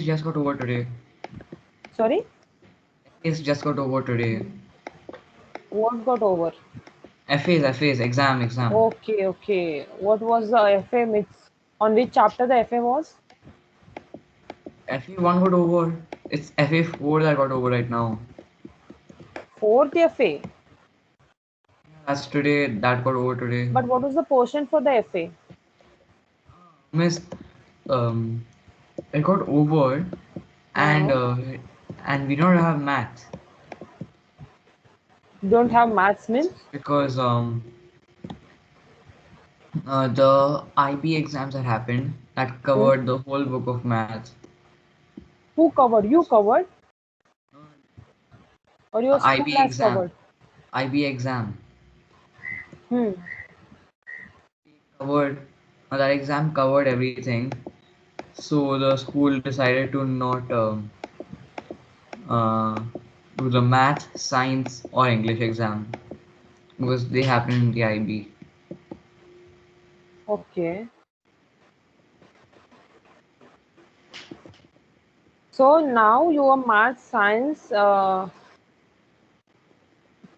just got over today. Sorry, FAs just got over today. what got over? FAs, exam. Okay, okay. What was the FA? On which chapter the FA was? FA1 got over. It's FA4 that got over right now. Fourth FA. That's today, that got over today. But what was the portion for the FA? Miss, um, it got over, and Uh, uh, and we don't have maths don't have maths means? because the IB exams that happened that Hmm? covered the whole book of maths. Who covered? You covered? Or your school IB has exam, covered? IB exam Hmm. covered. That exam covered everything. So the school decided to not uh, do the math, science, or English exam because they happen in the IB. Okay. So now your math science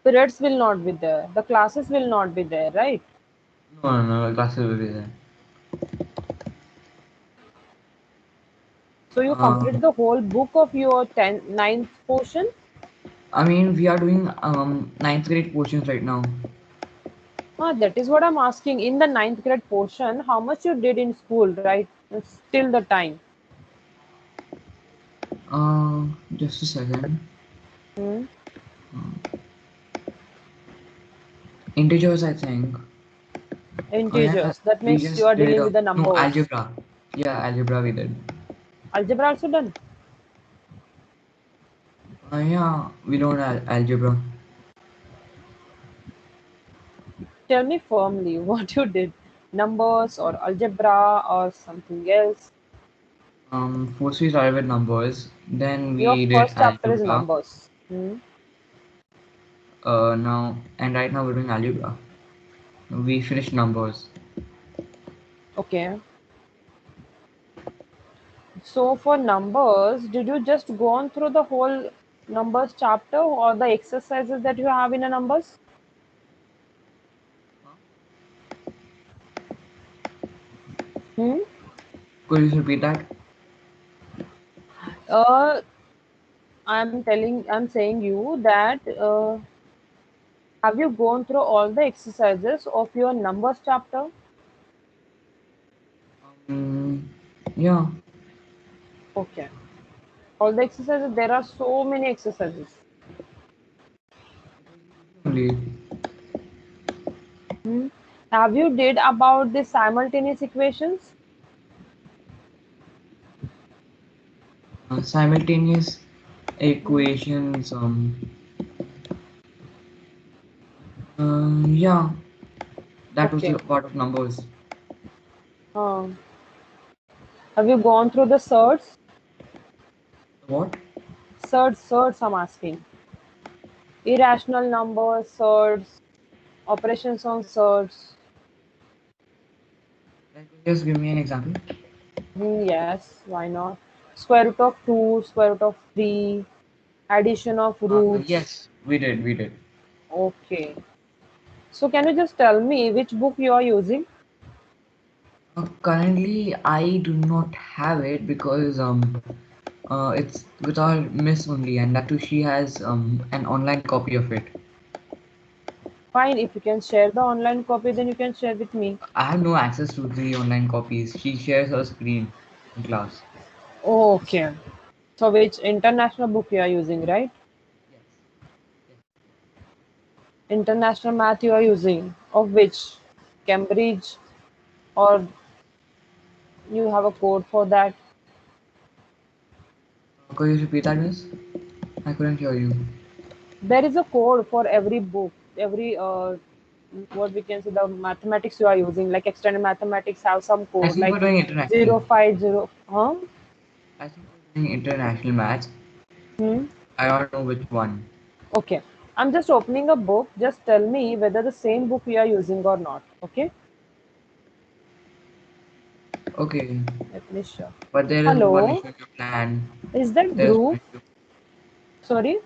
periods will not be there. The classes will not be there, right? No, classes will be there. So you Uh, complete the whole book of your 10th, ninth portion? I mean, we are doing ninth grade portions right now. Ah, that is what I'm asking. In the ninth grade portion, how much you did in school, right? It's till the time. Just a second. Hmm? Integers, I think. Oh yeah, Integers. That we means you just are did dealing with the no numbers. algebra. Yeah, algebra we did. Algebra also done. Yeah, we don't have algebra. Tell me firmly what you did. Numbers or algebra or something else. First we started with numbers, then Your we did first chapter is algebra. numbers. Hmm? Now and right now we're doing algebra. We finished numbers. Okay. So for numbers, did you just go on through the whole numbers chapter or the exercises that you have in a numbers? Hmm? Could you repeat that? Uh, I'm saying you that have you gone through all the exercises of your numbers chapter? Um, yeah. Okay. All the exercises, there are so many exercises. Only Hmm? Have you did about the simultaneous equations? simultaneous Hmm? equations. Yeah, that was a Okay. part of numbers. Um, have you gone through the surds? What? Surds, I'm asking. Irrational numbers, surds, operations on surds. Like, could you just give me an example? Hmm, yes, why not? Square root of 2, square root of 3, addition of roots. Yes, we did. Okay. So can you just tell me which book you are using? Currently, I do not have it because it's with our miss only, and that too she has an online copy of it. Fine, if you can share the online copy, then you can share with me. I have no access to the online copies. She shares her screen in class. Okay. So which international book you are using, right? Yes. Yes. International math you are using. Of which? Cambridge, or you have a code for that? Could you repeat that, miss? I couldn't hear you. There is a code for every book, every what we can say the mathematics you are using, like extended mathematics have some I code think we're like doing international. 050. Huh? I think we're doing international maths. Hmm? I don't know which one. Okay. I'm just opening a book. Just tell me whether the same book we are using or not. Okay. Okay, Let me show. but there is one Hello, issue in your plan. is that There's Dhruv? one issue. Sorry,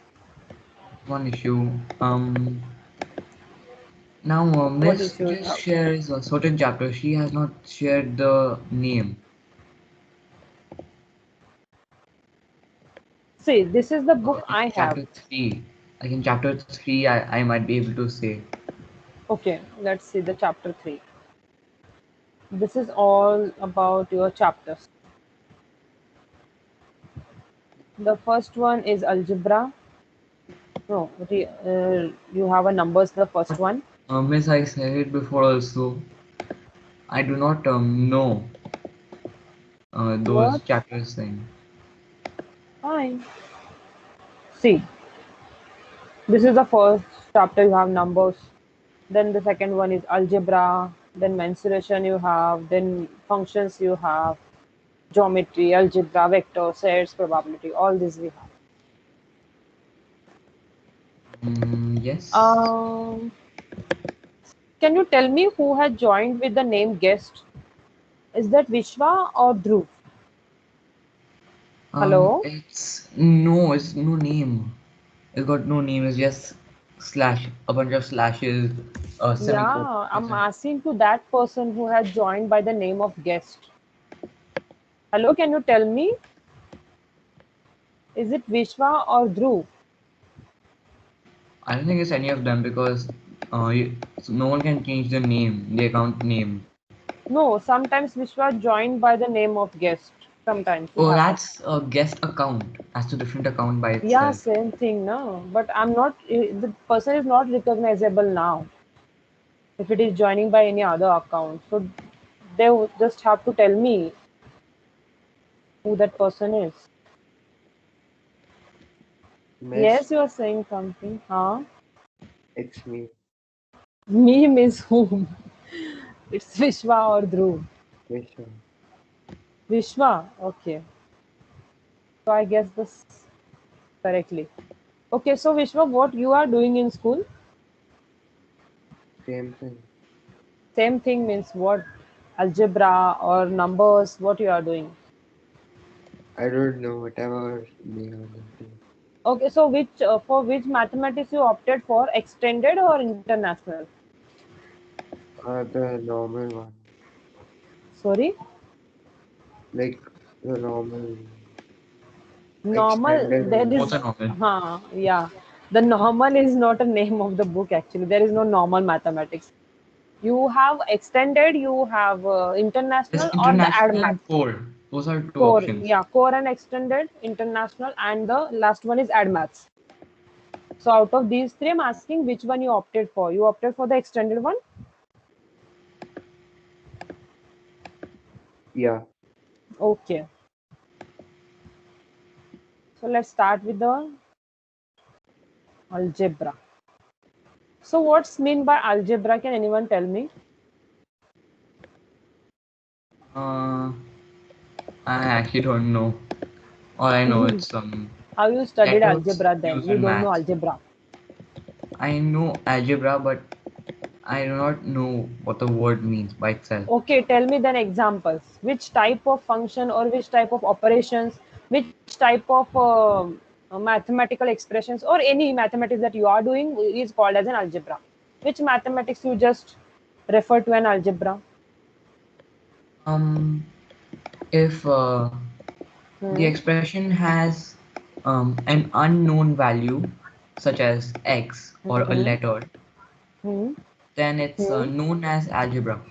One issue. Now, what Miss issue you just have? shares a certain chapter. She has not shared the name. See, this is the book In I have. chapter three, like in chapter three, I might be able to say. Okay, let's see the chapter 3. This is all about your chapters. The first one is algebra. No, you have a numbers, the first But one. Miss, I said it before also. I do not know those What? chapters thing. Fine. See, this is the first chapter, you have numbers. Then the second one is algebra. Then mensuration you have. Then functions you have. Geometry, algebra, vector, sets, probability. All this we have. Yes. Um, can you tell me who had joined with the name guest? Is that Vishwa or Dhruv? Hello? It's no name. It's got no name. It's just slash, a bunch of slashes, semicolon. Yeah, That's I'm it. asking to that person who had joined by the name of guest. Hello, can you tell me? Is it Vishwa or Dhruv? I don't think it's any of them because so no one can change the name, the account name. No, sometimes Vishwa joined by the name of guest. Sometimes it Oh, happens. that's a guest account. That's a different account by Yeah, itself. same thing, no. But I'm not, the person is not recognizable now if it is joining by any other account. So they would just have to tell me who that person is. Miss, Yes, you are saying something, huh? it's me, Me means whom? It's Vishwa or Dhruv. Vishwa. Vishwa, okay. So I guess this correctly. Okay, so Vishwa, what you are doing in school? Same thing. Same thing means what? Algebra or numbers, what you are doing? I don't know whatever they are doing. Okay, so which for which mathematics you opted for, extended or international? The normal one, Sorry, like the normal normal. extended There one. Both is, are normal. yeah. The normal is not a name of the book actually. There is no normal mathematics. You have extended, you have There's international or the add international math. and core. Those are two Core, options. yeah, core and extended, international, and the last one is add maths. So out of these three, I'm asking which one you opted for. You opted for the extended one? Yeah, Okay. So let's start with the algebra. So what's mean by algebra? Can anyone tell me? Uh, I actually don't know. All I know it's How you studied letters algebra then? used You in don't know maths. algebra. I know algebra, but I do not know what the word means by itself. Okay, tell me then examples. Which type of function or which type of operations, which type of mathematical expressions or any mathematics that you are doing is called as an algebra. Which mathematics you just refer to an algebra? Um, if the Hmm. expression has an unknown value, such as x or a Hmm. letter, Hmm. then it's Hmm. known as algebra.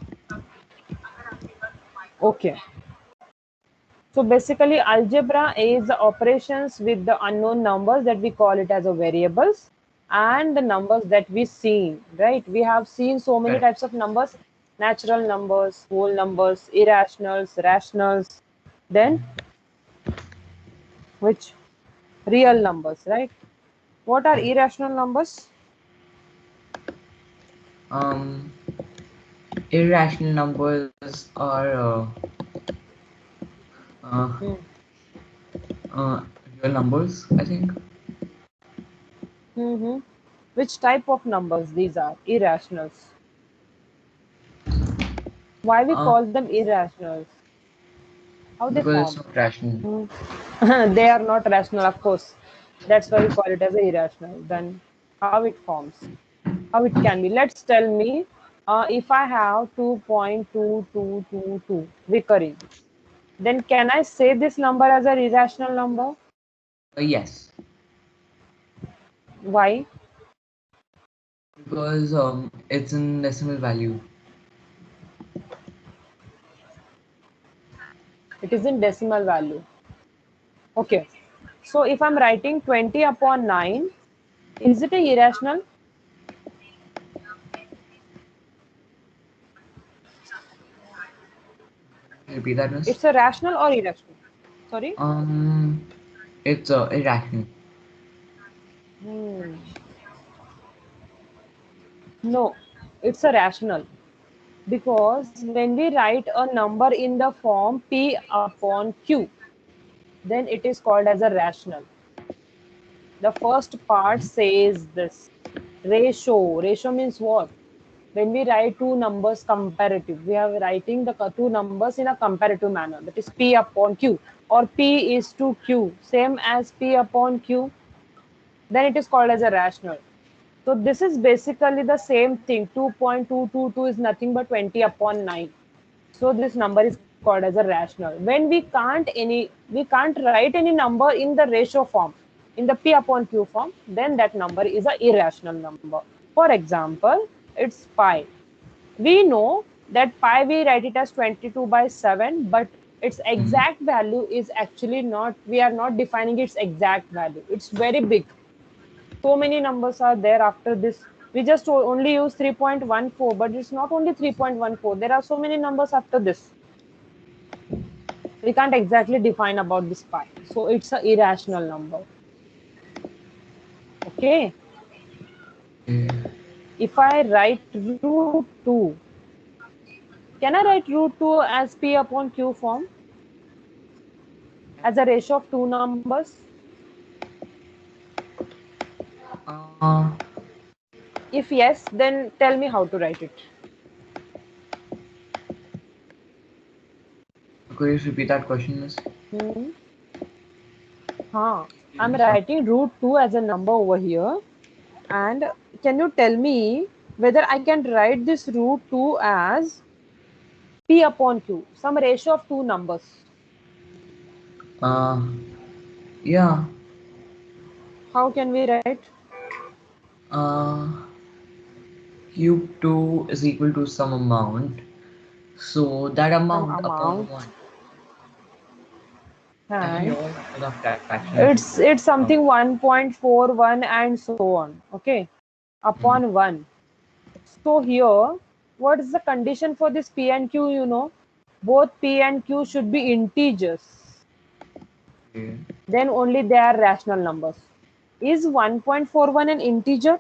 Okay. So basically, algebra is the operations with the unknown numbers that we call it as a variables and the numbers that we see, right? We have seen so many Correct. types of numbers, natural numbers, whole numbers, irrationals, rationals, then which real numbers, right? What are Correct. irrational numbers? Um, Irrational numbers are uh, Hmm. uh, real numbers, I think. Mm-hmm. Which type of numbers these are? Irrationals. Why we Uh, call them irrationals? How they Because it's form? not rational. They are not rational, of course. That's why we call it as a irrational. Then how it forms? How it can be? Let's tell me if I have 2.2222 recurring, then can I say this number as an irrational number? Yes, Why? because it's in decimal value. It is in decimal value. Okay. So if I'm writing 20 upon 9, is it a irrational? Repeat that, miss. It's a rational or irrational? Sorry? Um, it's irrational. Hmm. No, it's a rational. Because when we write a number in the form P upon Q, then it is called as a rational. The first part says this ratio. Ratio means what? When we write two numbers comparative, we are writing the two numbers in a comparative manner. That is P upon Q, or P is to Q, same as P upon Q. Then it is called as a rational. So this is basically the same thing. 2.222 is nothing but 20 upon 9. So this number is called as a rational. When we can't write any number in the ratio form, in the P upon Q form, then that number is an irrational number. For example, it's pi. We know that pi we write it as 22 by 7, but its Mm. exact value is actually not, we are not defining its exact value. It's very big. So many numbers are there after this. We just only use 3.14, but it's not only 3.14. There are so many numbers after this. We can't exactly define about this pi. So it's an irrational number. Okay. Okay. If I write root 2, can I write root 2 as P upon Q form? As a ratio of two numbers? Uh, If yes, then tell me how to write it. could you repeat that question, miss? Hmm. I'm Yes, sir. writing root 2 as a number over here. And can you tell me whether I can write this root 2 as P upon Q, some ratio of two numbers? Uh, yeah. How can we write? Uh, cube 2 is equal to some amount. So that Some amount upon amount, 1. Actually, and all numbers are fractions. it's Um, something 1.41 and so on. Okay, mm, upon 1. So here, what is the condition for this P and Q? You know, both P and Q should be integers. okay. Then only they are rational numbers. Is 1.41 an integer?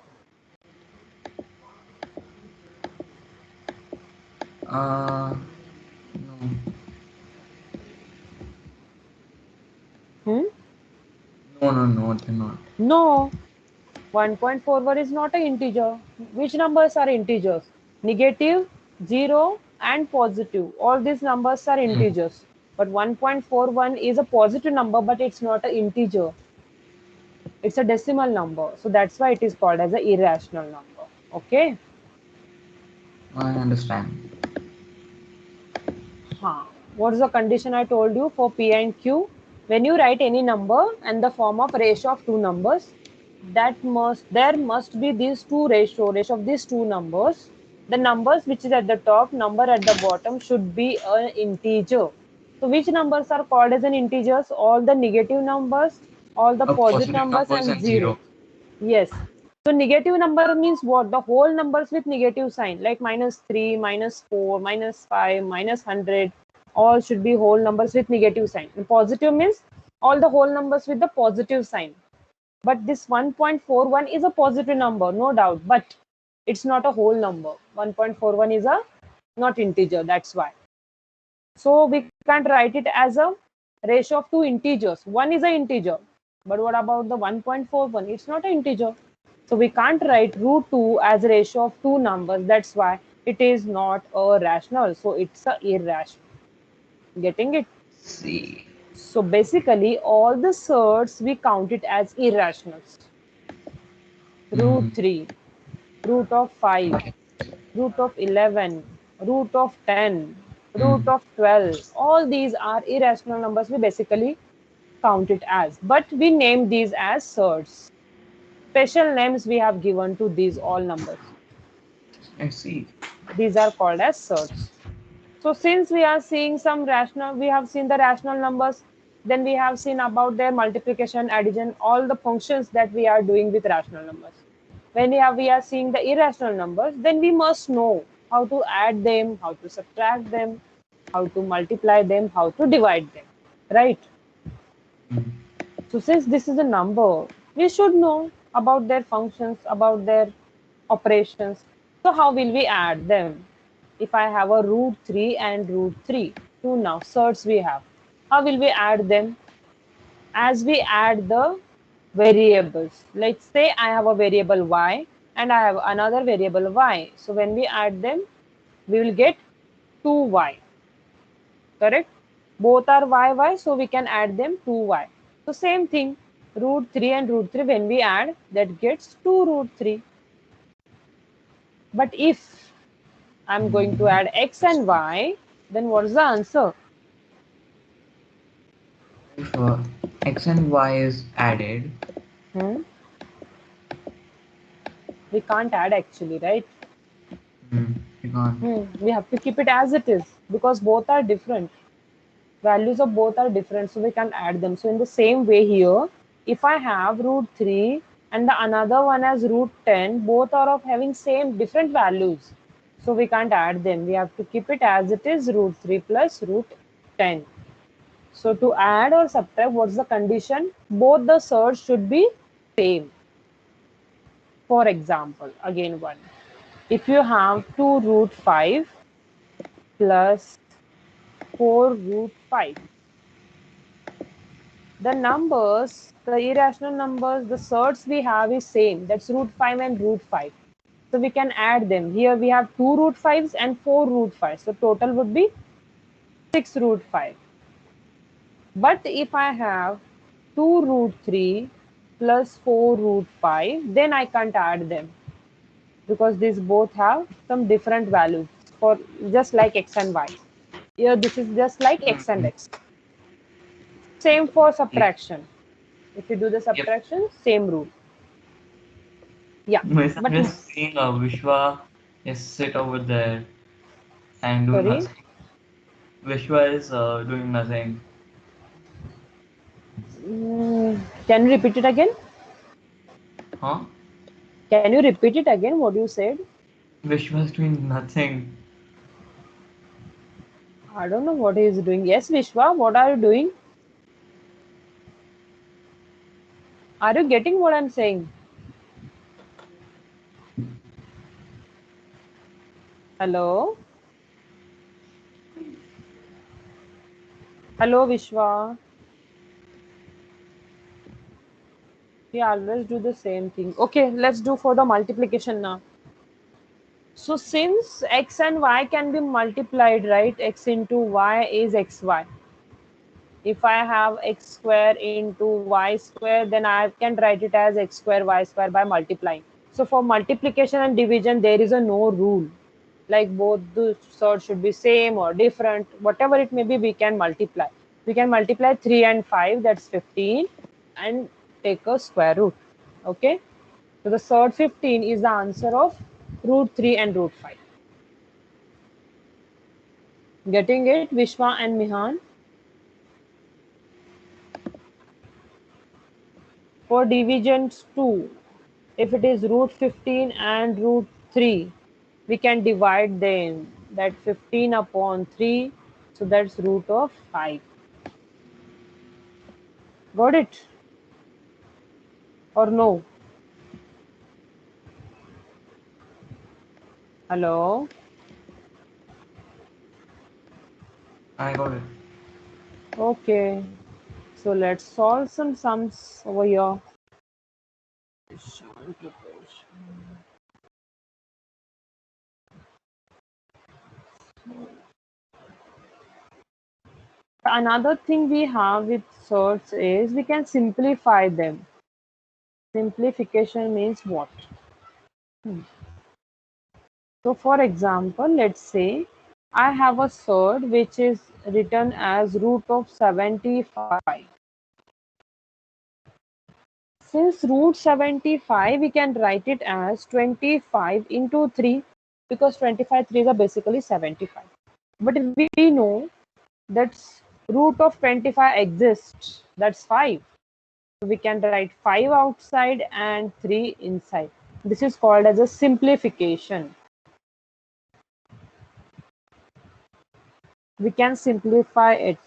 No. Hmm? No, they're not. No, 1.41 is not an integer. Which numbers are integers? Negative, 0, and positive. All these numbers are Mm. integers. But 1.41 is a positive number, but it's not an integer. It's a decimal number. So that's why it is called as an irrational number. Okay? I understand. What is the condition I told you for P and Q? When you write any number and the form of ratio of two numbers, there must be these two ratio of these two numbers. The numbers which is at the top, number at the bottom should be an integer. So which numbers are called as an integers? All the negative numbers, all the positive Positive numbers, numbers and and zero. zero. Yes. So negative number means what? The whole numbers with negative sign, like -3, -4, -5, -100, all should be whole numbers with negative sign. And positive means all the whole numbers with the positive sign. But this 1.41 is a positive number, no doubt, but it's not a whole number. 1.41 is a not integer, that's why. So we can't write it as a ratio of two integers. One is an integer, but what about the 1.41? It's not an integer. So we can't write root 2 as a ratio of two numbers. That's why it is not a rational. So it's a irrational. Getting it? see. So basically, all the surds we count it as irrationals. Root Mm, 3, root of 5, okay. root of 11, root of 10, root Mm, of 12. All these are irrational numbers we basically count it as. But we name these as surds. Special names we have given to these all numbers. I see. These are called as surds. So since we are seeing some rational, we have seen the rational numbers, then we have seen about their multiplication, addition, all the functions that we are doing with rational numbers. When we are seeing the irrational numbers, then we must know how to add them, how to subtract them, how to multiply them, how to divide them, right? Mm, So since this is a number, we should know about their functions, about their operations. So how will we add them? If I have a root 3 and root 3, two now surds we have. How will we add them? As we add the variables. Let's say I have a variable y and I have another variable y. So when we add them, we will get 2y. Correct? Both are y, so we can add them 2y. So same thing, root 3 and root 3, when we add, that gets 2 root 3. But if I'm going to add x and y, then what is the answer? if x and y is added, Hmm? We can't add actually, right? you can't. We have to keep it as it is because both are different. Values of both are different, so we can't add them. So in the same way here, if I have root 3 and the another one has root 10, both are of having same different values. So we can't add them. We have to keep it as it is, root 3 plus root 10. So to add or subtract, what's the condition? Both the surds should be same. For example, again one. If you have 2 root 5 plus 4 root 5, the numbers, the irrational numbers, the surds we have is same. That's root 5 and root 5. So we can add them. Here we have 2 root 5s and 4 root 5. So total would be 6 root 5. But if I have 2 root 3 plus 4 root 5, then I can't add them because these both have some different values for just like x and y. Here this is just like x and Mm, x. Same for yeah. subtraction. If you do the Yep. subtraction, same rule. Yeah, Miss, I'm but just seeing Vishwa is sit over there and doing sorry, nothing. Vishwa is doing nothing. can you repeat it again? Huh? Can you repeat it again? What you said? Vishwa is doing nothing. I don't know what he is doing. Yes, Vishwa, what are you doing? Are you getting what I'm saying? Hello? Hello, Vishwa. We always do the same thing. Okay, let's do for the multiplication now. So since x and y can be multiplied, right? X into y is xy. If I have x square into y square, then I can write it as x square y square by multiplying. So for multiplication and division, there is a no rule. Like both the sorts should be same or different. Whatever it may be, we can multiply. We can multiply 3 and 5, that's 15, and take a square root. Okay? So the sort 15 is the answer of root 3 and root 5. Getting it, Vishwa and Mihan? For divisions 2, if it is root 15 and root 3, we can divide them. That 15 upon 3, so that's root of 5. Got it? Or no? Hello? I got it. Okay. So let's solve some sums over here. Another thing we have with sorts is we can simplify them. Simplification means what? So for example, let's say I have a surd which is written as root of 75. Since root 75, we can write it as 25 into 3 because 25 3s are basically 75. But we know that root of 25 exists, that's 5. So we can write 5 outside and 3 inside. This is called as a simplification. We can simplify it.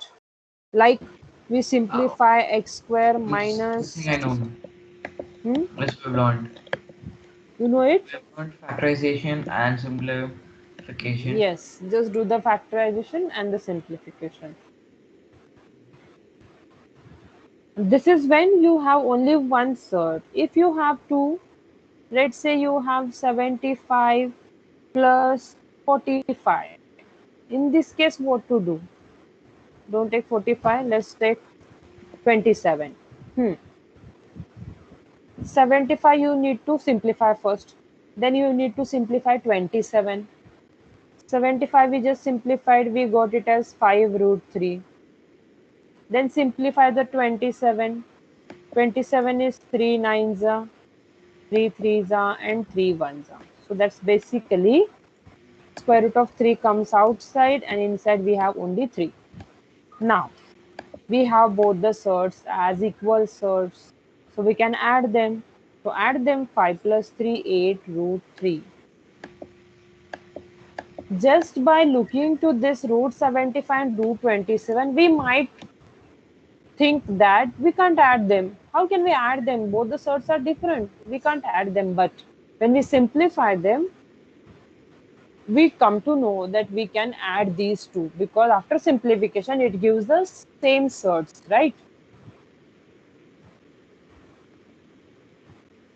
Like we simplify x square This minus. thing I know. Let's move on. You know it? We have learned factorization and simplification. Yes, just do the factorization and the simplification. This is when you have only one surd. If you have two, let's say you have 75 plus 45. In this case, what to do? Don't take 45, let's take 27. 75 you need to simplify first. Then you need to simplify 27. 75 we just simplified, we got it as 5 root 3. Then simplify the 27. 27 is 3 nines, 3 threes, and 3 ones. So that's basically square root of 3 comes outside and inside we have only 3. Now we have both the surds as equal surds. So we can add them. So add them 5 plus 3, 8 root 3. Just by looking to this root 75 and root 27, we might think that we can't add them. How can we add them? Both the surds are different. We can't add them. But when we simplify them, we come to know that we can add these two because after simplification, it gives the same surds, right?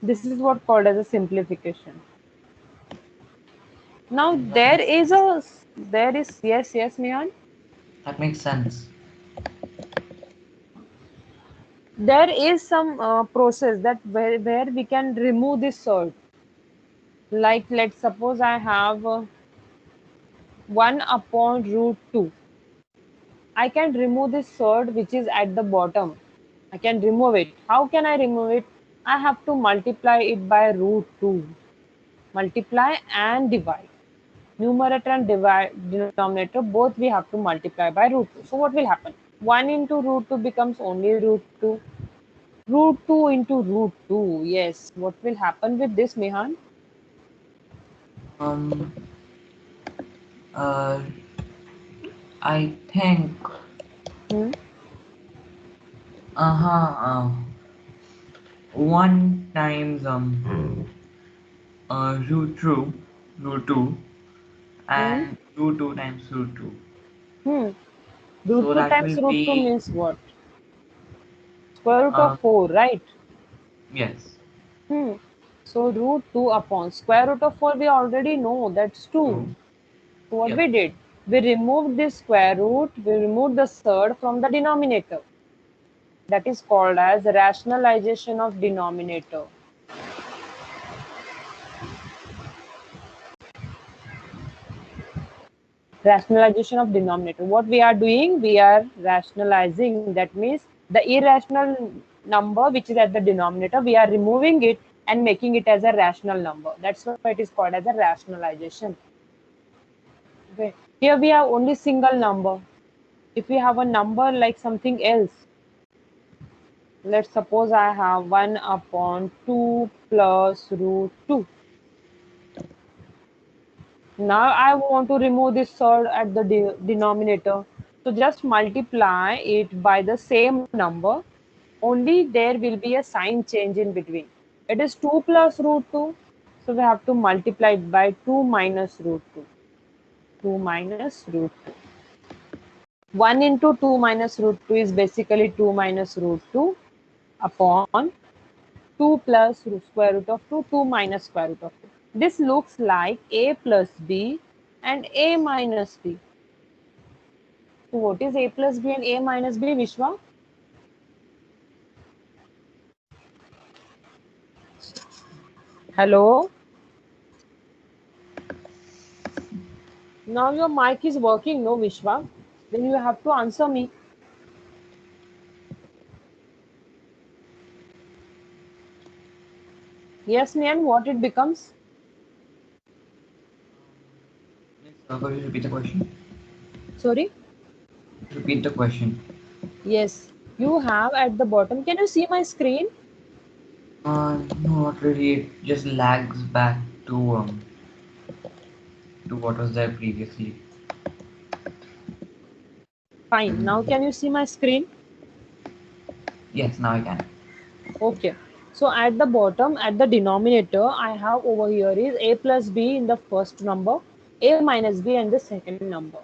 This is what called as a simplification. Now there is yes, Mihan. That makes sense. There is some process that where we can remove this surd. Like let's suppose I have 1 upon root 2. I can remove this surd which is at the bottom. I can remove it. How can I remove it? I have to multiply it by root 2. Multiply and divide. Numerator and denominator both we have to multiply by root 2. So what will happen? 1 into root 2 becomes only root 2. Root 2 into root 2. Yes. What will happen with this, Mihan? Um. Uh. I think. Hmm? Uh-huh. 1 times root 2 Hmm? and root 2 times root 2. Hmm. Root So 2 that times will root 2 be means what? Square root of uh 4, right? yes. So root 2 upon square root of 4, we already know that's 2. 2. So what Yep. we did? We removed this square root, we removed the surd from the denominator. That is called as rationalization of denominator. Rationalization of denominator. What we are doing? We are rationalizing. That means the irrational number which is at the denominator, we are removing it and making it as a rational number. That's why it is called as a rationalization. Okay. Here we have only single number. If we have a number like something else, let's suppose I have 1 upon 2 plus root 2. Now I want to remove this surd at the denominator. So just multiply it by the same number. Only there will be a sign change in between. It is 2 plus root 2. So we have to multiply it by 2 minus root 2. 2 minus root 2. 1 into 2 minus root 2 is basically 2 minus root 2 upon 2 plus square root of 2, 2 minus square root of 2. This looks like a plus b and a minus b. what is a plus b and a minus b, Vishwa? Hello? Now your mic is working, no, Vishwa? Then you have to answer me. Yes, Nian, what it becomes? Could you repeat the question? Sorry? Repeat the question. Yes, you have at the bottom. Can you see my screen? No, not really. It just lags back to what was there previously. Fine. Now can you see my screen? Yes, now I can. Okay. So at the bottom, at the denominator, I have over here is a plus b in the first number, a minus b in the second number.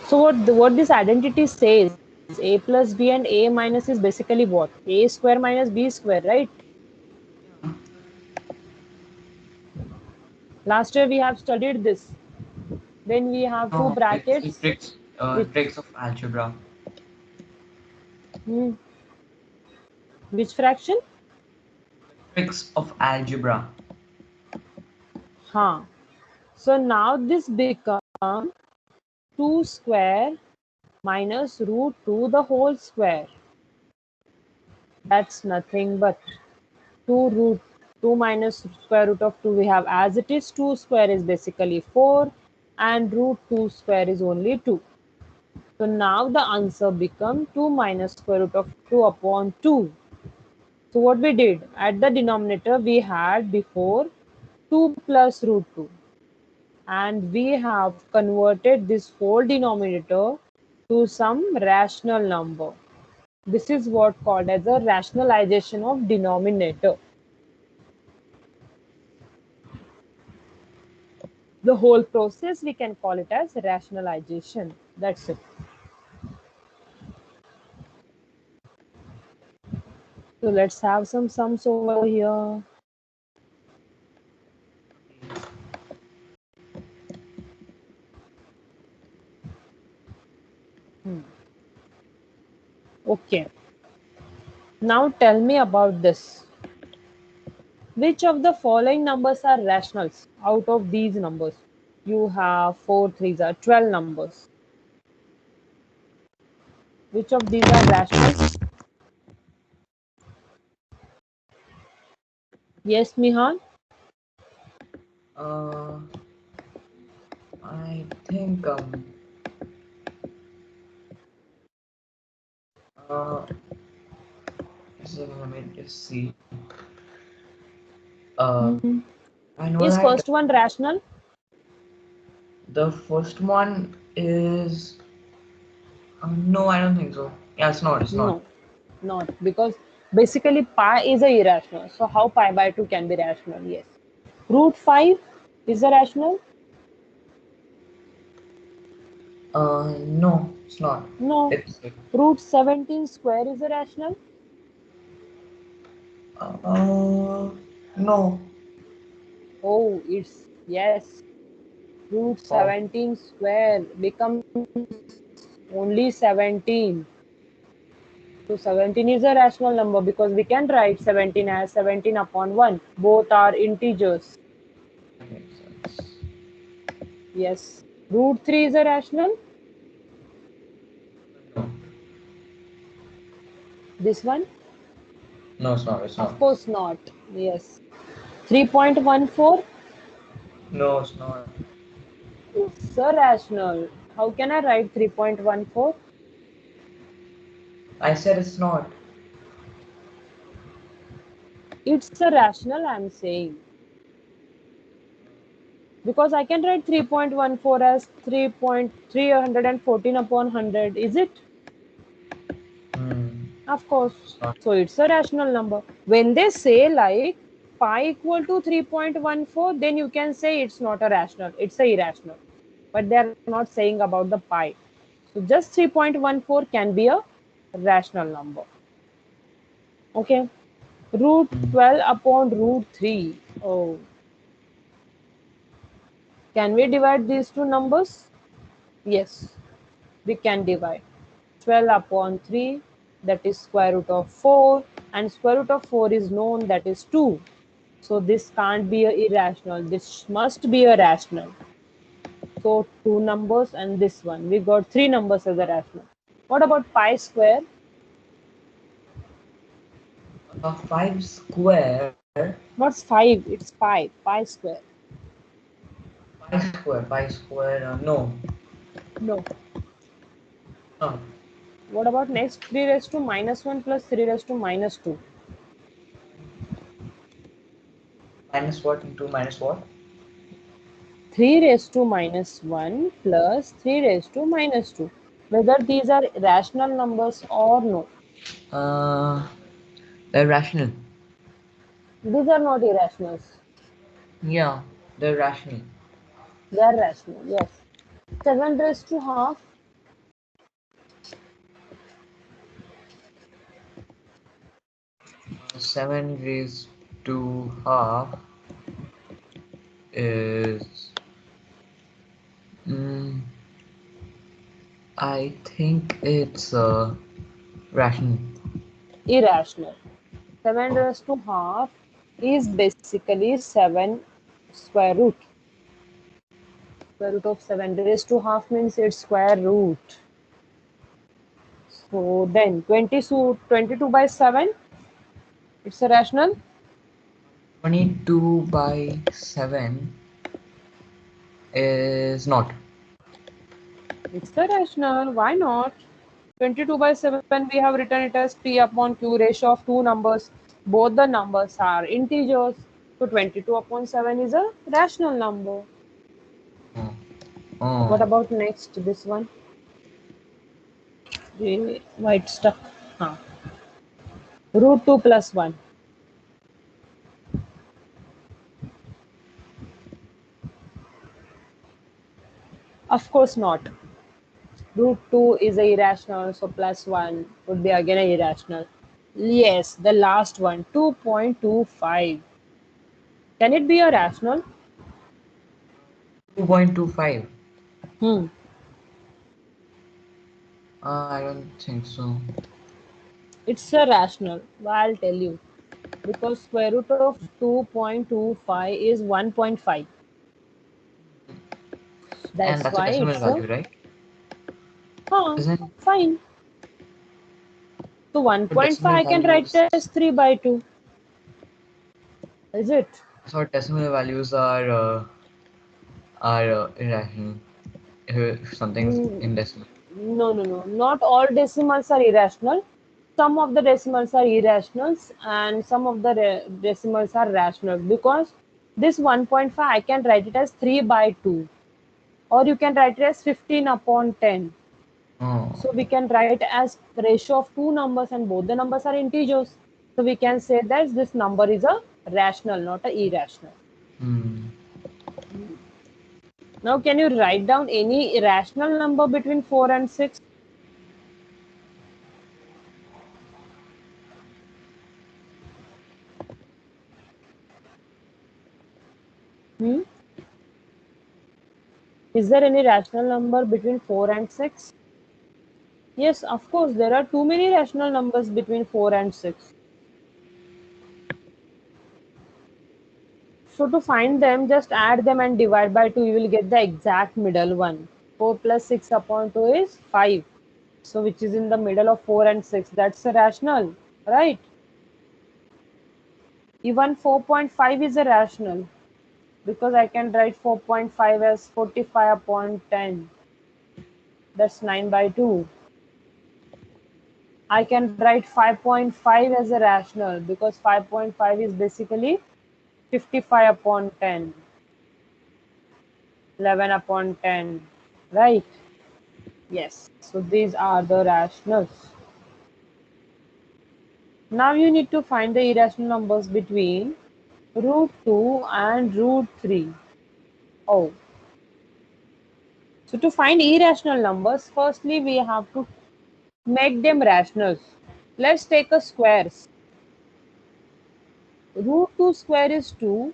So what this identity says, a plus b and a minus is basically what? A square minus b square, right? Last year we have studied this. Then we have two No, it's the brackets, which tricks of algebra. hmm, which fraction? Tricks of algebra. Huh. So now this becomes 2 square minus root 2 the whole square. That's nothing but 2 root 2 minus square root of 2 we have as it is. 2 square is basically 4 and root 2 square is only 2. So now the answer becomes 2 minus square root of 2 upon 2. So what we did at the denominator we had before 2 plus root 2 and we have converted this whole denominator to some rational number. This is what called as a rationalization of denominator. The whole process we can call it as rationalization. That's it. So let's have some sums over here. Okay. Now tell me about this. Which of the following numbers are rationals out of these numbers? You have 4 threes are 12 numbers. Which of these are rational? Yes, Mihan? Uh, I think uh so let me just see. Uh, I know Is that first one rational? the first one is no, I don't think so. Yeah, it's not. It's not. No, not because basically pi is a irrational. So how pi by 2 can be rational? Yes. Root 5 is a rational? No, it's not. No. It's Root 17 square is a rational? no. Oh, it's yes. Root Oh, 17 square becomes only 17. So 17 is a rational number because we can write 17 as 17 upon 1. Both are integers. that makes sense. Yes. Root 3 is a rational. No, This one? no, it's not. It's Of not. course not. Yes. 3.14? No, it's not. It's a rational. How can I write 3.14? I said it's not. It's a rational, I'm saying. Because I can write 3.14 as 3.314 upon 100. Is it? Hmm. Of course. It's not. So it's a rational number. When they say like pi equal to 3.14, then you can say it's not a rational. It's a irrational. But they are not saying about the pi. So just 3.14 can be a rational number. Okay. Root Hmm. 12 upon root 3. Oh, can we divide these two numbers? Yes, we can divide. 12 upon 3, that is square root of 4, and square root of 4 is known, that is 2. So this can't be a irrational. This must be a rational. So 2 numbers and this one. We got 3 numbers as a rational. What about pi square? 5 square. What's 5? It's pi. Pi square. Pi square. No. No. No. What about next? 3 raised to minus 1 plus 3 raised to minus 2. Minus what into minus what? 3 raised to minus 1 plus 3 raised to minus 2. Whether these are rational numbers or no. They're rational. These are not irrationals. Yeah, they're rational. They are rational, yes. 7 raised to half. 7 raised to half is. I think it's rational. Irrational. 7 raised to half is basically 7 square root. Square root of 7 raised to half means its square root. So then 22 by 7, it's a rational. 22 by 7 is not. It's a rational. Why not? 22 by 7, we have written it as P upon Q, ratio of two numbers. Both the numbers are integers. So 22 upon 7 is a rational number. Oh. What about next? This one? The white stuff. Root 2 plus 1. Of course not. Root 2 is a irrational, so plus 1 would be again a irrational. Yes, the last one, 2.25. Can it be a rational? 2.25. Hmm. I don't think so. It's a rational. Why, I'll tell you. Because square root of 2.25 is 1.5. And That's that's a why decimal it's a value, right? huh, Isn't fine. So 1.5 decimal I can write values? as 3 by 2. Is it? So decimal values are irrational. If something's in decimal. No, no, no. Not all decimals are irrational. Some of the decimals are irrationals and some of the decimals are rational, because this 1.5 I can write it as 3 by 2, or you can write it as 15 upon 10. Oh. So we can write as ratio of two numbers and both the numbers are integers. So we can say that this number is a rational, not a irrational. Now can you write down any irrational number between 4 and 6? Is there any rational number between 4 and 6? Yes, of course, there are too many rational numbers between 4 and 6. So to find them, just add them and divide by 2. You will get the exact middle one. 4 plus 6 upon 2 is 5. So which is in the middle of 4 and 6. That's a rational, right? Even 4.5 is a rational, because I can write 4.5 as 45 upon 10. That's 9 by 2. I can write 5.5 as a rational, because 5.5 is basically 55 upon 10. 11 upon 10, right? Yes, so these are the rationals. Now you need to find the irrational numbers between root 2 and root 3. Oh. So to find irrational numbers, firstly we have to make them rationals. Let's take a squares. Root 2 square is 2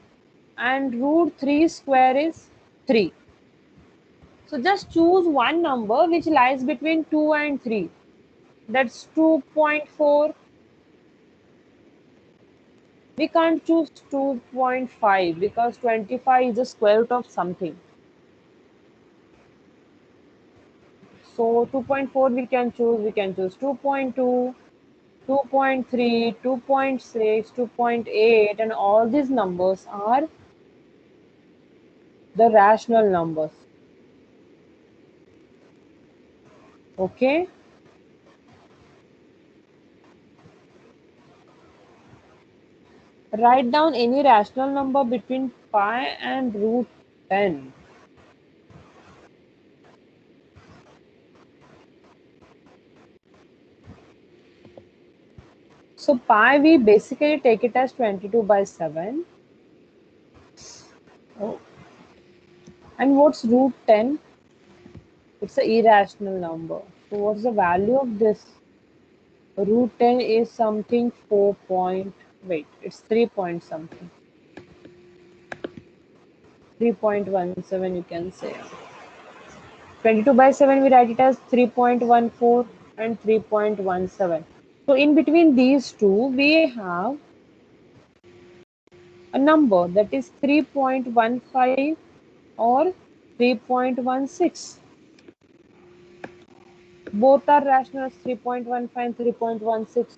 and root 3 square is 3. So just choose one number which lies between 2 and 3. That's 2.4. We can't choose 2.5 because 25 is the square root of something. So 2.4 we can choose. We can choose 2.2, 2.3, 2.6, 2.8, and all these numbers are the rational numbers. Okay. Write down any rational number between pi and root 10. So pi, we basically take it as 22 by 7. Oh. And what's root 10? It's an irrational number. So what's the value of this? Root 10 is something 4 point, wait, it's 3 point something. 3.17 you can say. 22 by 7 we write it as 3.14 and 3.17. So in between these two we have a number that is 3.15 or 3.16. Both are rational as 3.15 and 3.16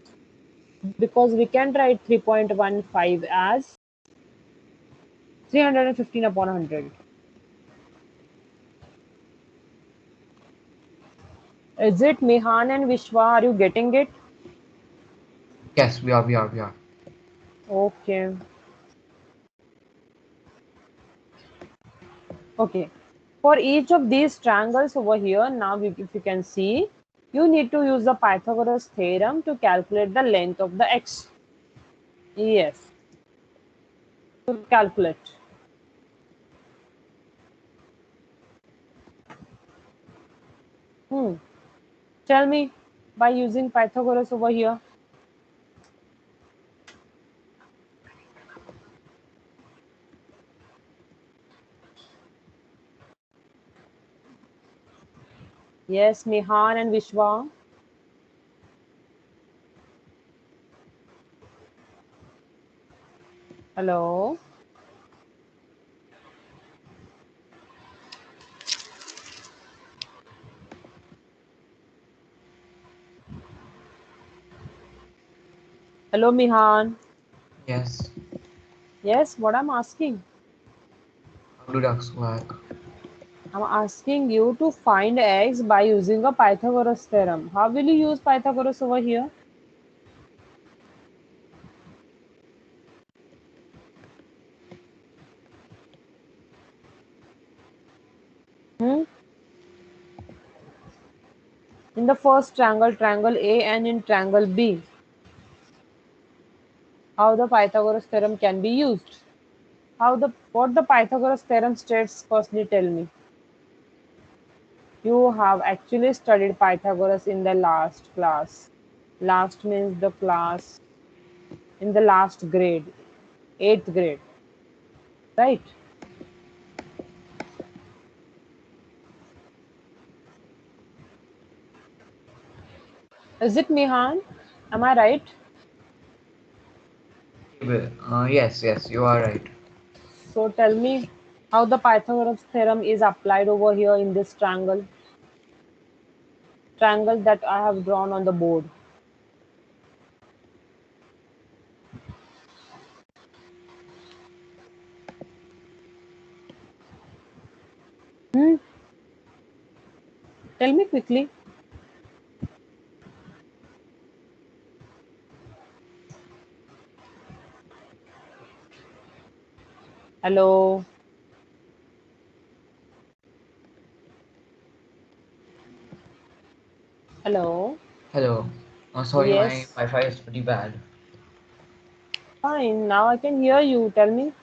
because we can write 3.15 as 315 upon 100. Is it Mihan and Vishwa? Are you getting it? Yes, we are. Okay. Okay. For each of these triangles over here, now if you can see, you need to use the Pythagoras theorem to calculate the length of the x. Yes. To calculate. Tell me by using Pythagoras over here. Yes, Mihan and Vishwa. Hello. Hello, Mihan. Yes. Yes, what I'm asking? How do ducks work? I'm asking you to find x by using a Pythagoras theorem. How will you use Pythagoras over here? Hmm? In the first triangle, triangle A, and in triangle B, how the Pythagoras theorem can be used? What the Pythagoras theorem states, firstly tell me. You have actually studied Pythagoras in the last class. Last means the class in the last grade, 8th grade, right? Is it Mihan? Am I right? Yes, you are right. So tell me how the Pythagoras theorem is applied over here in this triangle that I have drawn on the board. Hmm? Tell me quickly. Hello. Hello. Hello. Sorry, my Yes. Wi-Fi is pretty bad. Fine. Now I can hear you. Tell me.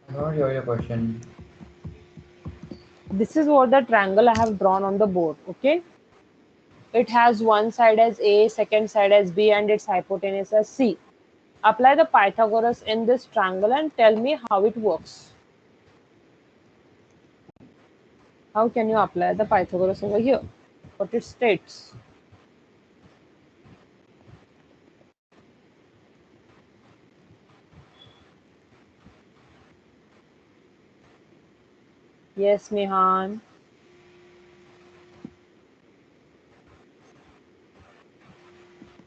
I don't hear your question. This is what the triangle I have drawn on the board. Okay. It has one side as A, second side as B, and its hypotenuse as C. Apply the Pythagoras in this triangle and tell me how it works. How can you apply the Pythagoras over here? What it states? Yes, Mihan.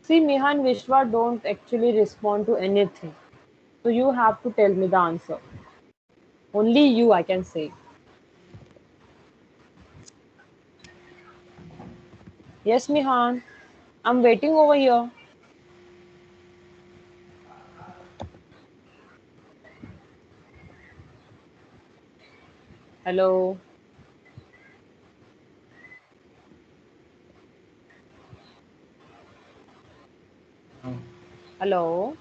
See, Mihan, Vishwa don't actually respond to anything. So you have to tell me the answer. Only you, I can say. Yes, Mihan. I'm waiting over here. Hello. No. Hello.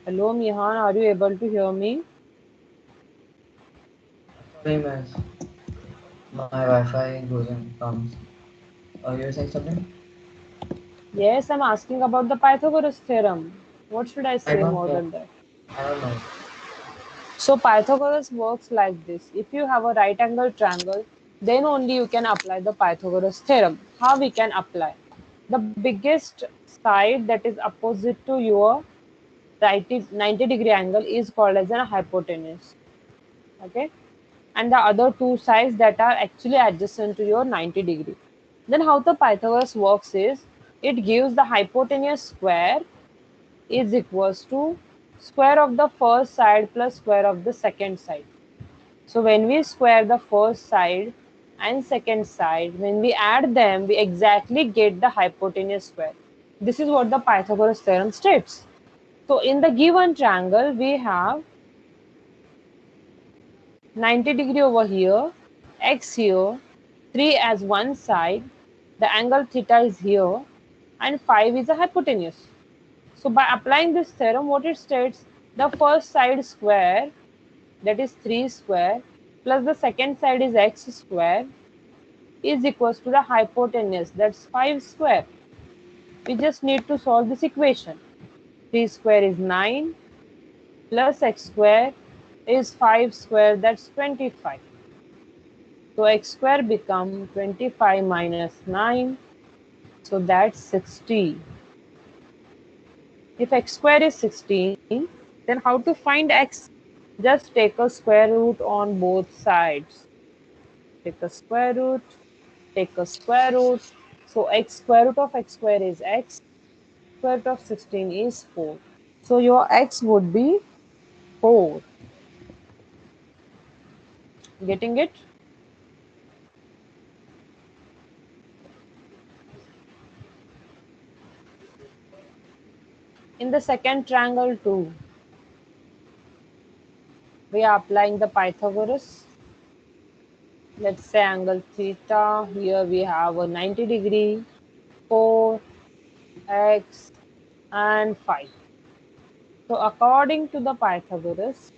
Hello, Mihan. Are you able to hear me? Sorry, miss. My Wi-Fi goes and comes. You're saying something? Yes, I'm asking about the Pythagoras theorem. What should I I say don't more know. than that? I don't know. So Pythagoras works like this. If you have a right angle triangle, then only you can apply the Pythagoras theorem. How we can apply? The biggest side that is opposite to your 90-degree angle is called as a hypotenuse. Okay? And the other two sides that are actually adjacent to your 90-degree. Then how the Pythagoras works is, it gives the hypotenuse square is equals to square of the first side plus square of the second side. So when we square the first side and second side, when we add them, we exactly get the hypotenuse square. This is what the Pythagoras theorem states. So in the given triangle, we have 90-degree over here, x here, 3 as one side, the angle theta is here, and 5 is a hypotenuse. So by applying this theorem, what it states, the first side square, that is 3 square, plus the second side is x square, is equals to the hypotenuse, that's 5 square. We just need to solve this equation. 3 square is 9, plus x square is 5 square, that's 25. So x square become 25 minus 9, so that's 60. If x square is 16, then how to find x? Just take a square root on both sides. Take a square root, take a square root. So x square root of x square is x, square root of 16 is 4. So your x would be 4. Getting it? In the second triangle too, we are applying the Pythagoras. Let's say angle theta. Here we have a 90-degree, 4, x, and 5. So according to the Pythagoras,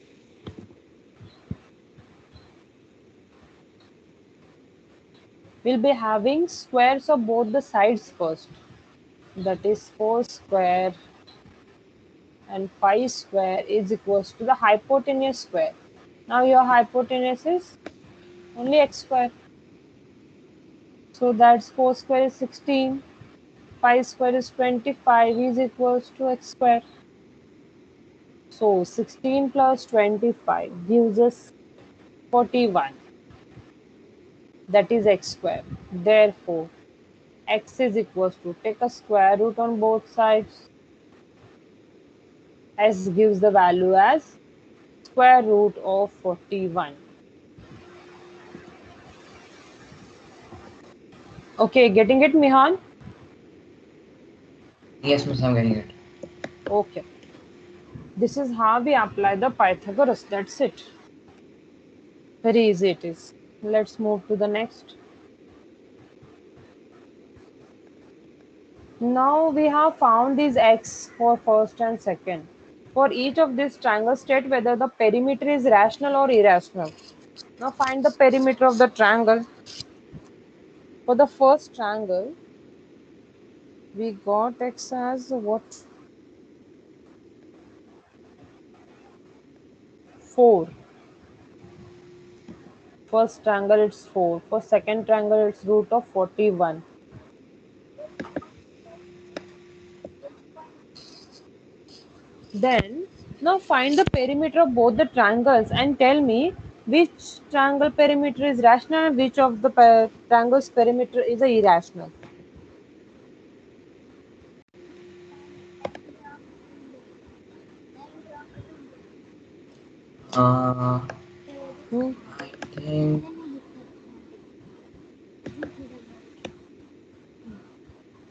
we'll be having squares of both the sides first. That is 4 square and 5 square is equals to the hypotenuse square. Now your hypotenuse is only x square. So that's 4 square is 16, 5 square is 25 is equals to x square. So 16 plus 25 gives us 41. That is x square. Therefore, x is equals to, take a square root on both sides. S gives the value as square root of 41. Okay, getting it, Mihan? Yes, miss, I'm getting it. Okay. This is how we apply the Pythagoras. That's it. Very easy it is. Let's move to the next. Now we have found these x for first and second. For each of these triangles, state whether the perimeter is rational or irrational. Now find the perimeter of the triangle. For the first triangle, we got x as what? 4. First triangle it's 4. For second triangle it's root of 41. Then now find the perimeter of both the triangles and tell me which triangle perimeter is rational and which of the triangles perimeter is a irrational. Hmm? I think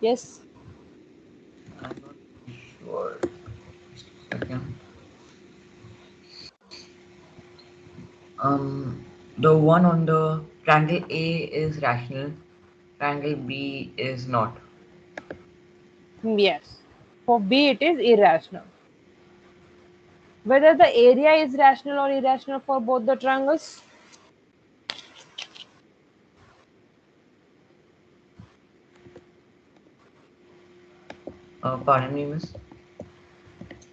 Yes. I'm not sure. Just a second. The one on the triangle A is rational, triangle B is not. Yes. For B it is irrational. Whether the area is rational or irrational for both the triangles? Pardon me, miss.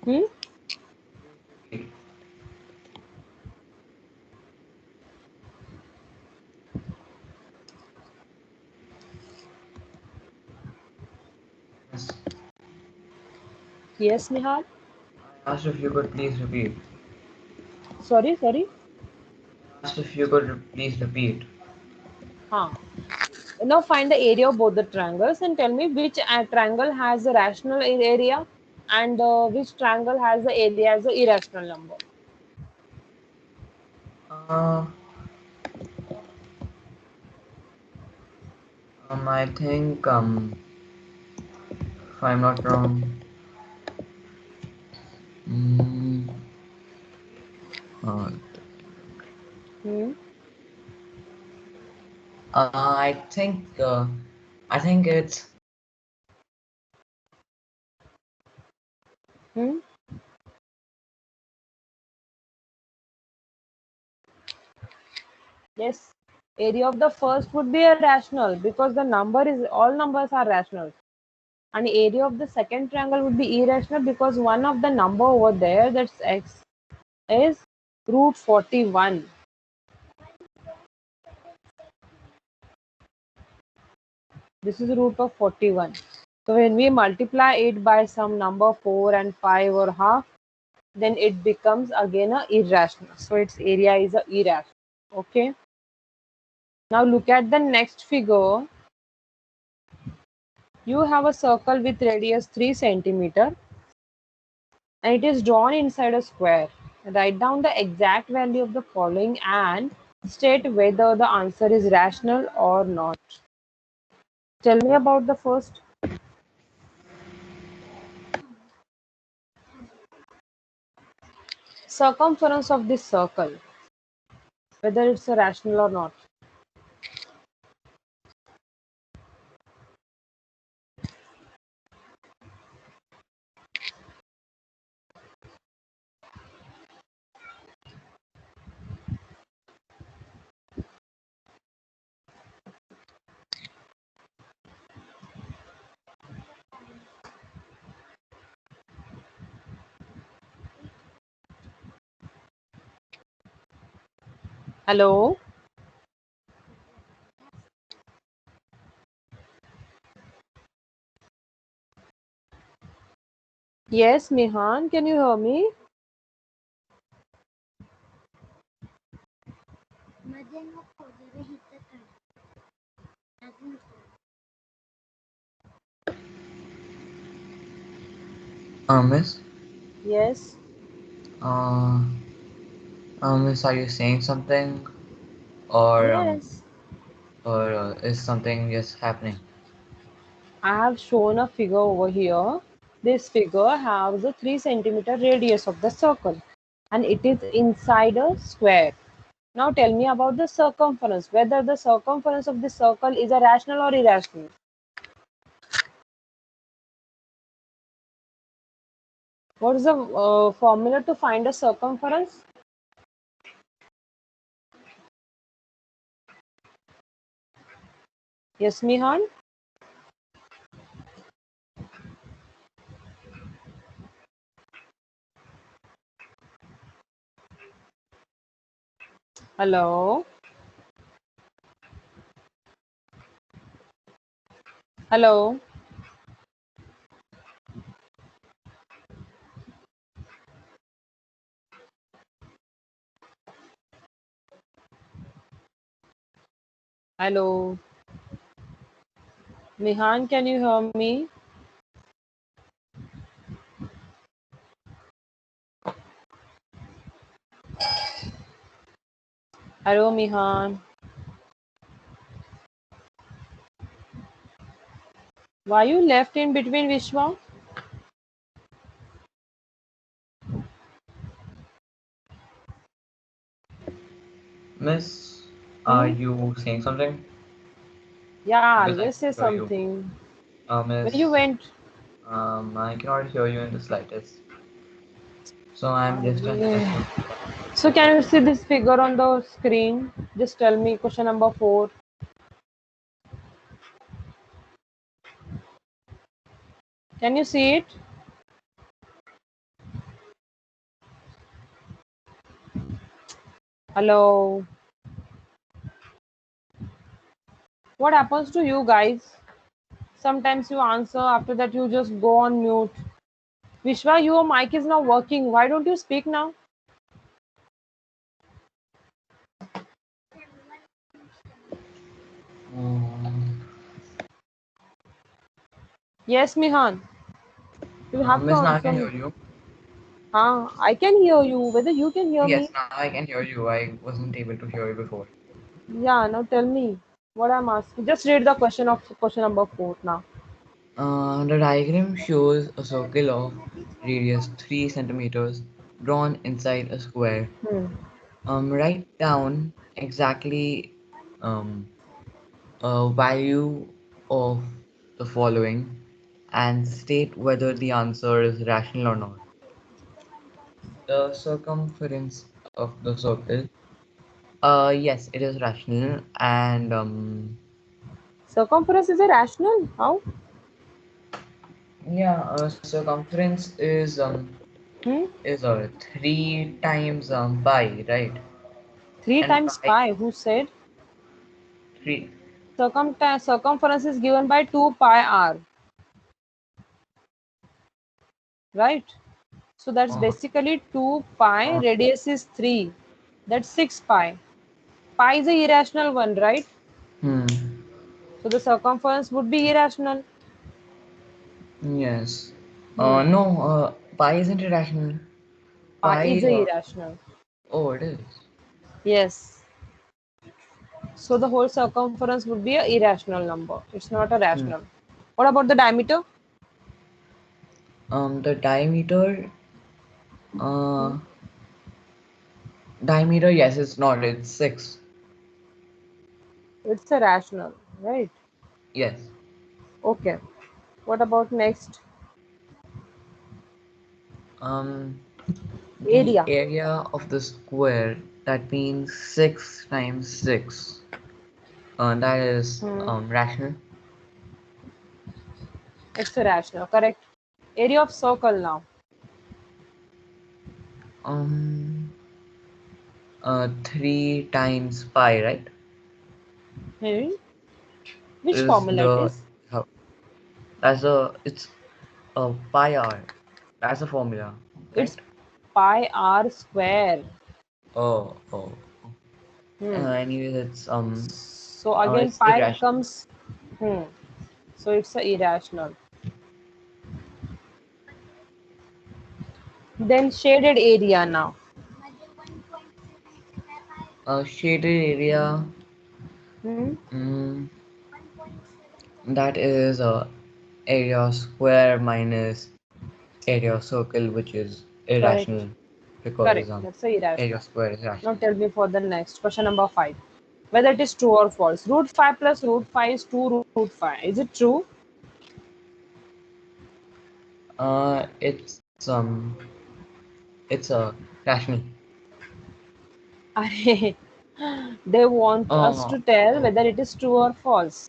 Hmm? Yes. Yes, Nihal. I asked if you could please repeat. Sorry, sorry. I asked if you could please repeat. Huh. Now find the area of both the triangles and tell me which triangle has a rational area and which triangle has the area as an irrational number. Uh, I think if I'm not wrong, mm, uh, Hmm? I think it's Hmm? Yes. Area of the first would be a rational because the number is all numbers are rational. And area of the second triangle would be irrational because one of the number over there, that's x, is root 41. This is root of 41. So when we multiply it by some number 4 and 5 or half, then it becomes again a irrational. So its area is a irrational. Okay. Now look at the next figure. You have a circle with radius 3 centimeter and it is drawn inside a square. Write down the exact value of the following and state whether the answer is rational or not. Tell me about the first. Circumference of this circle, whether it's a rational or not. Hello? Yes, Mihan, can you hear me? Miss. Yes. Uh, Miss, are you saying something, or Yes. is something just happening? I have shown a figure over here. This figure has a 3 centimeter radius of the circle and it is inside a square. Now tell me about the circumference, whether the circumference of this circle is a rational or irrational. What is the formula to find a circumference? Yes, Mihan? Hello? Hello? Hello? Mihan, can you hear me? Hello, Mihan. Why you left in between, Vishwa? Miss, are Hmm? you saying something? Yeah, Because I always can say hear you. something. Where you Miss, went? I cannot hear you in the slightest. So I'm just Yeah. asking. So can you see this figure on the screen? Just tell me question number 4. Can you see it? Hello. What happens to you guys? Sometimes you answer, after that you just go on mute. Vishwa, your mic is not working. Why don't you speak now? Um, Yes, Mihan. You have to Miss, now I answer can me. hear you. I can hear you. Whether you can hear Yes, me? now I can hear you. I wasn't able to hear you before. Yeah, now tell me what I'm asking. Just read the question of question number 4 now. The diagram shows a circle of radius 3 centimeters drawn inside a square. Hmm. Write down exactly um, a value of the following and state whether the answer is rational or not. The circumference of the circle. Yes, it is rational, and Circumference is a rational? How? yeah, circumference Hmm? is 3 times pi, right? 3 And times pi pi. Who said? three. Circumference is given by 2 pi r. Right? So that's Uh, basically 2 pi. uh, Radius is 3. That's 6 pi. Pi is a irrational one, right? hmm. So the circumference would be irrational. Yes. Hmm. No. Pi isn't irrational. Pi is Pi. a irrational. Oh, it is. Yes. So the whole circumference would be a irrational number. It's not a Hmm. rational. What about the diameter? The diameter. Hmm? Uh, diameter. Yes, it's not. It's 6. It's a rational, right? Yes. Okay. What about next? Um, the Area. area of the square. That means 6 times 6. That is Hmm. rational. It's a rational, correct. Area of circle now. 3 times pi, right? Hmm? Which Is formula it the is? how- that's a it's a pi r. That's a formula, It's right? pi r square. Oh. Hmm. Anyways, So again it's pi irrational. becomes hmm. So it's a irrational. Then shaded area now. Shaded area. Hmm. Mm, that is area square minus area circle, which is Correct. irrational because Correct. That's a area irrational. square is Now rational. tell me for the next question number 5. Whether it is true or false. Root 5 plus root 5 is 2 root 5. Is it true? It's rational. Arey, they want us Uh, to tell uh, whether it is true or false.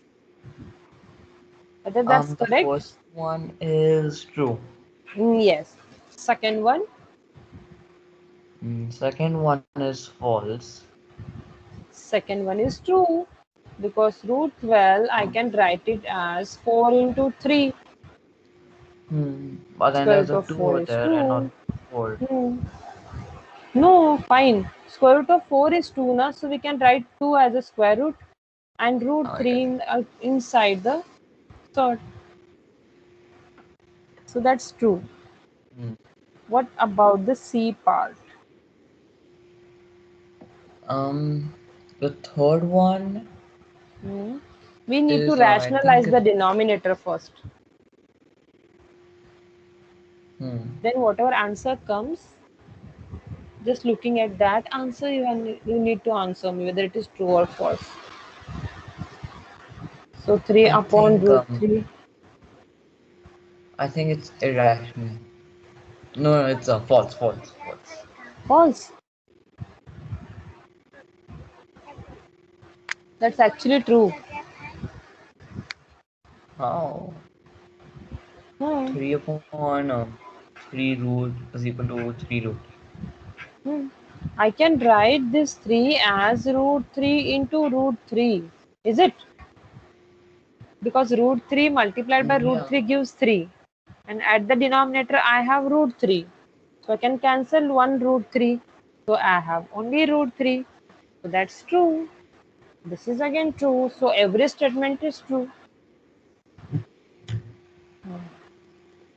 Whether that's the correct? first one is true. Yes. Second one? Second one is false. Second one is true, because root 12 I can write it as 4 into 3. But then Square there's root a of 2 4 over is there and not 2. 4. Hmm. No, fine. Square root of 4 is 2 now, so we can write 2 as a square root and root I 3 get it. inside the third. So that's true. Hmm. What about the C part? The third one Hmm. We need to is, I think rationalize the it's, denominator first. hmm. Then whatever answer comes, just looking at that answer, you need to answer me whether it is true or false. So 3 I upon think, root 3. I think it's irrational. No, no, it's false, false, false. False. That's actually true. How? Hmm. 3 upon 3 root is equal to 3 root. Hmm. I can write this 3 as root 3 into root 3. Is it? Because root 3 multiplied by root Yeah. 3 gives 3. And at the denominator, I have root 3. So I can cancel 1 root 3. So I have only root 3. So that's true. This is again true. So every statement is true.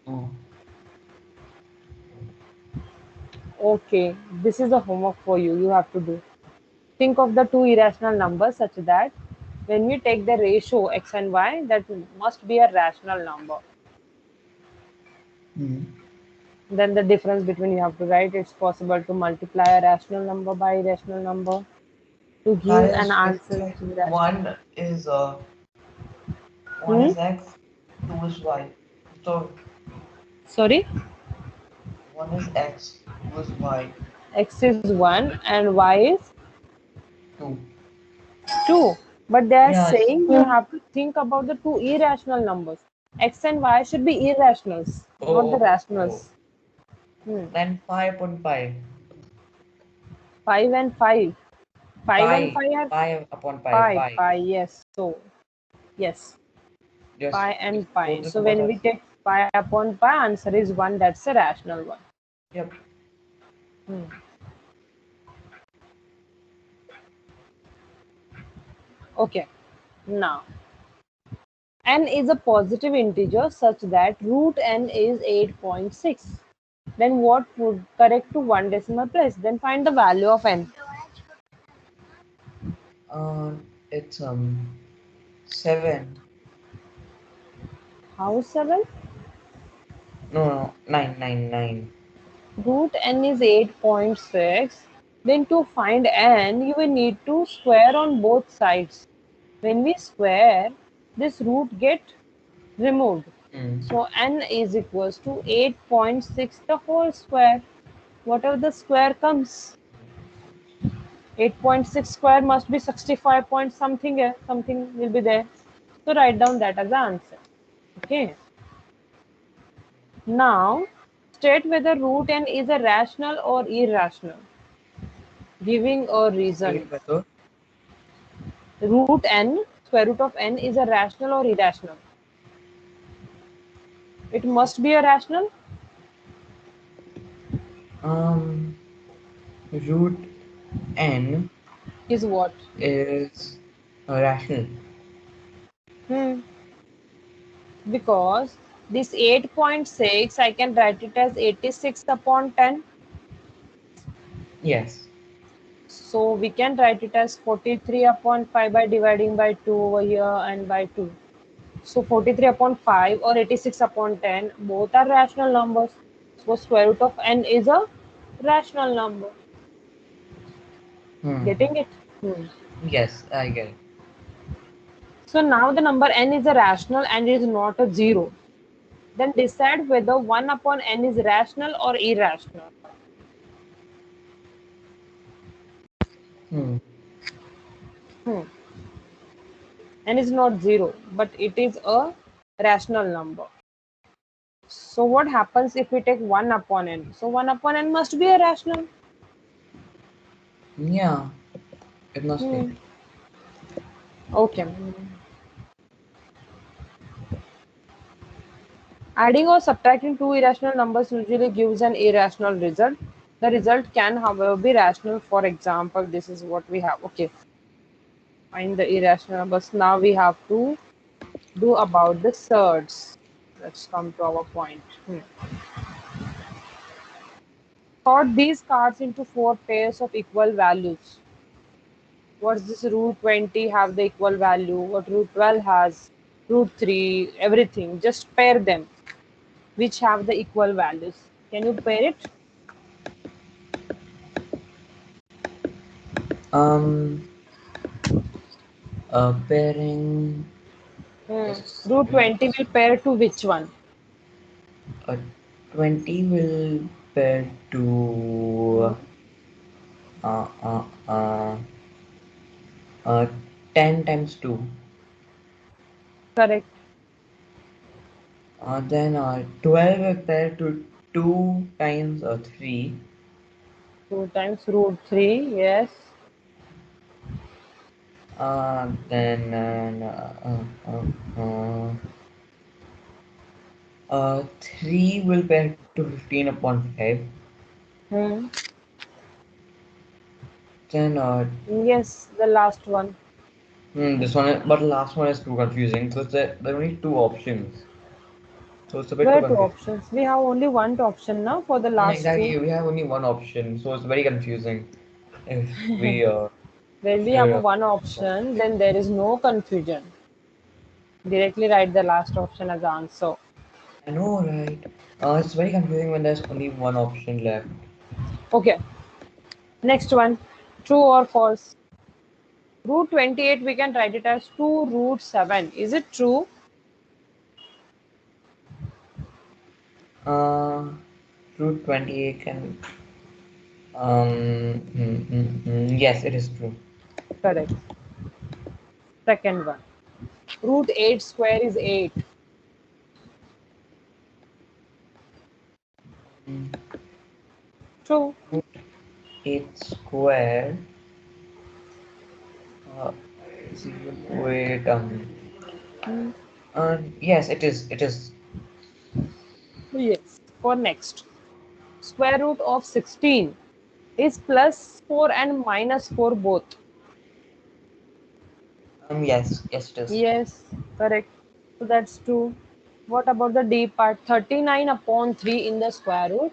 Oh. Okay, this is a homework for you. You have to do. Think of the two irrational numbers such that when we take the ratio x and y, that must be a rational number. Hmm. Then the difference between you have to write it's possible to multiply a rational number by a irrational number to give an Guys, it's answer like which is rational. one Hmm? is x, two is y. So Sorry, one is x, two is y, x is 1 and y is two. 2. But they are Yes. saying you have to think about the two irrational numbers. X and y should be irrationals, not the Oh, oh. rationals. Hmm. Then 5 upon 5. 5 and 5. 5 and Pi. 5 are Pi upon pi. pi. Pi. Pi, yes. So, yes. Just Pi if and pi. both the So, numbers when are we same. take pi upon pi, answer is 1. That's a rational one. Yep. Hmm. Okay. Now, n is a positive integer such that root n is 8.6. Then what would correct to one decimal place? Then find the value of n. It's 7. How 7? No, no, 9. Root n is 8.6. Then to find n, you will need to square on both sides. When we square, this root get removed. Hmm. So n is equals to 8.6 the whole square. Whatever the square comes. 8.6 square must be 65 point something, something will be there. So write down that as the answer. Okay. Now, state whether root n is a rational or irrational. Giving a reason. State whether Root n, square root of n is a rational or irrational. It must be a rational. um root n Is what? is rational. Hmm. Because this 8.6, I can write it as 86 upon 10. Yes. So we can write it as 43 upon 5 by dividing by 2 over here and by 2. So 43 upon 5 or 86 upon 10, both are rational numbers. So square root of n is a rational number. Hmm. Getting it? Hmm. Yes, I get it. So now the number n is a rational and is not a 0. Then decide whether 1 upon n is rational or irrational. Hmm. Hmm. N is not 0, but it is a rational number. So what happens if we take 1 upon n? So 1 upon n must be a rational. Yeah. It must be. Okay. Adding or subtracting two irrational numbers usually gives an irrational result. The result can, however, be rational. For example, this is what we have. Okay, find the irrational numbers. Now we have to do about the surds. Let's come to our point. Sort these cards into four pairs of equal values. What's this root 20 have the equal value? What root 12 has? Root 3, everything. Just pair them, which have the equal values. Can you pair it? Um, pairing. Just Root 20 will pair to which one? 20 will pair to uh, uh, uh, uh, 10 times 2. Correct. Then 12 will pair to 2 times 3. 2 times root 3, yes. Then 3 will pair to 15 upon 5. Hmm. Then Yes, the last one. this one, but the last one is too confusing because there are only two options. So it's a bit too Where two confusing. options? We have only one option now for the last two. Exactly, we have only one option, so it's very confusing if we When we have uh, a one option, then there is no confusion. Directly write the last option as answer. I know, right? It's very confusing when there's only one option left. Okay, next one. True or false? Root 28, we can write it as 2 root 7. Is it true? Uh, Root 28 can. Yes, it is true. Correct. Second one. Root 8 square is 8. Mm, True. Root 8 square. Uh, Wait. Yes, it is. It is. Yes. For next. Square root of 16 is plus 4 and minus 4 both. Yes. Yes, it is. Yes, correct. So that's true. What about the D part? 39 upon 3 in the square root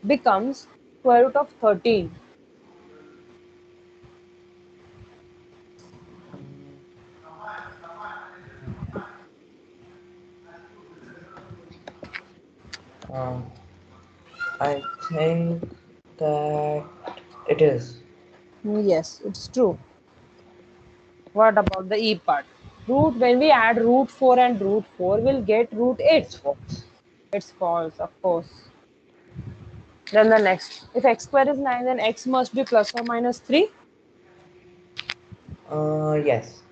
becomes square root of 13. Um, I think that it is. Yes, it's true. What about the E part? Root, when we add root 4 and root 4, we'll get root 8. It's false. It's false, of course. Then the next. If x square is 9, then x must be plus or minus 3. Yes.